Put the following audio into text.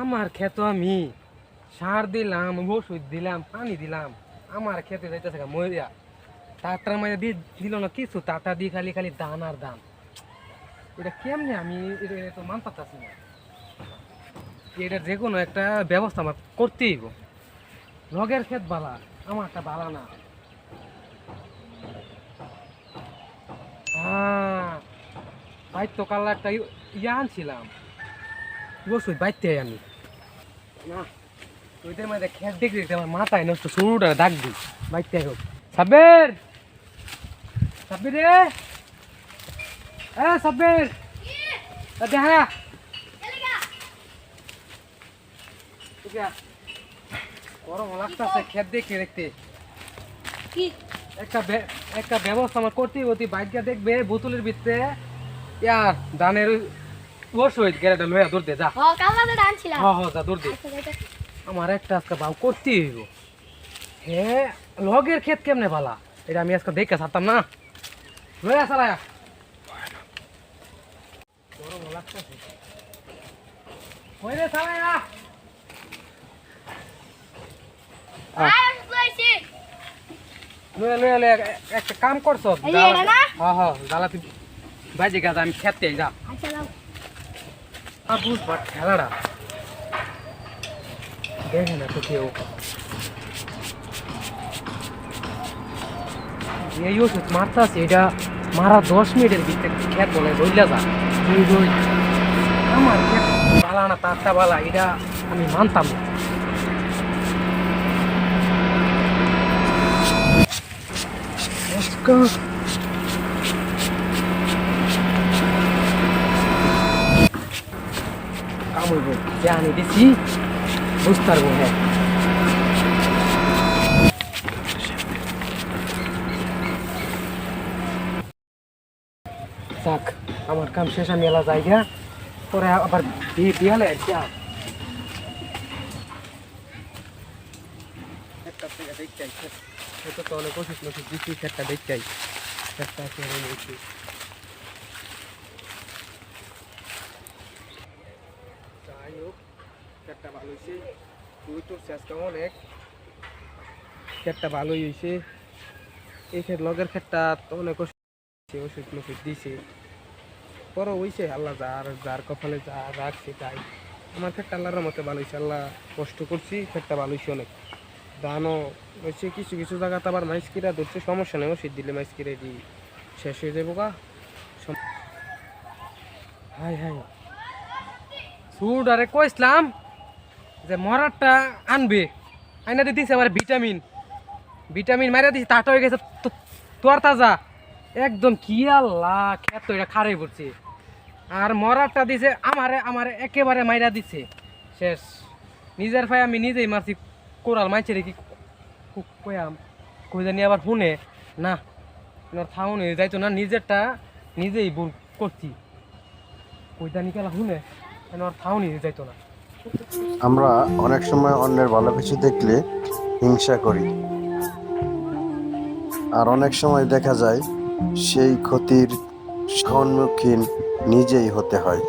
আমার ক্ষেত আমি সার দিলাম, ওষুধ দিলাম, পানি দিলাম, আমার খেতে যাইতেছে মরিয়া। টাটার মাঝে দিল না কিছু, টাটা দিয়ে খালি খালি দান আর দান। এটা কেমনে আমি এটা তো মান পাচ্ছি না। এটা যে কোনো একটা ব্যবস্থা আমার করতেই হইব। লগের ক্ষেত বালা, আমারটা বালা না। বাইর তো কাল একটা ইয়া আনছিলাম, ওষুধ বাইতে আমি না। ওইটার মধ্যে খেত দেখতে দেখতে আমার মাথায় নষ্ট, শুরুটা ডাক দিই বাইতে হোক। সাব্বির, সাব্বির রে, সাব্বির দেখা গরম লাগতেছে খেত দেখতে দেখতে। একটা ব্যবস্থা আমার করতেই হতি। বাইকটা দেখবে বোতলের ভিতরে ইয়ার ধানের ওষুধ গেরাটা লইয়া দৌড় দে যা। যা দৌড় দে। আমার একটা আজকে ভাও করতেই হইব। হ্যাঁ, লগের ক্ষেত কেমনে ভালা এটা আমি আজকে দেখে ছাড়তাম না। লইয়া চালায়া গরম লাগতেছে। ওইরে চালায়া একটা কাম করছো জ্বালাতি বাজে গাছ আমি খেতে যা বুঝবা খেলাটা দেখে না তো কেউ। এই ওষুধ মারতাছে এটা মারা 10 মিনিটের ভিতরে খেত বলে ধরলে যা আমার খেত বালা না তারটা বালা এটা আমি মানতাম না। কামড়ব জানি দিছি বুঝতে পারবো। হ্যাঁ, যাক আমার কাম শেষ। আমি এলা জায়গা পরে আবার বিয়ালে একটা থেকে দেখতে তো অনেক ওষুধ মষুধ দিচ্ছি, খেটটা দেখতে খেটটা নিয়েছি। যাই হোক খেটটা ভালো হয়েছে, তুই তোর চেষ্টা অনেক খেটটা ভালোই হয়েছে। এই ক্ষেত লগের ক্ষেতটা তো অনেক ওষুধ মষুধ দিছে, বড় হয়েছে। আল্লাহ যার যার কপালে যা রাখছে তাই। আমার ক্ষেতটা আল্লাহর মতো ভালো হয়েছে, আল্লাহ কষ্ট করছি, ক্ষেতটা ভালো হয়েছে অনেক। ধানও হয়েছে, কিছু কিছু জায়গাতে আবার মাইস্কিরা ধরছে, সমস্যা নেই, ওষুধ দিলে মাইস্কিরা শেষ হয়ে যাবো গা। হাই হাই সুড আরে কইসলাম যে মরারটা আনবে, আইনা দিছে আমার ভিটামিন ভিটামিন মারা দিছে, তাটা হয়ে গেছে তোর তাজা একদম। কি আল্লাহ খেত এটা খারাই পড়ছে। আর মরারটা দিছে আমারে আমারে একেবারে মাইরা দিছে শেষ। নিজের ভাই আমি নিজেই মারছি কোরাল মাইছে রে কি কয়াম কই জানি আবার শুনে না থাউন হয়ে যাইতো না। নিজেরটা নিজেই ভুল করছি, কই জানি খেলা শুনে থাউন হয়ে যাইতো না। আমরা অনেক সময় অন্যের ভালো কিছু দেখলে হিংসা করি, আর অনেক সময় দেখা যায় সেই ক্ষতির সম্মুখীন নিজেই হতে হয়।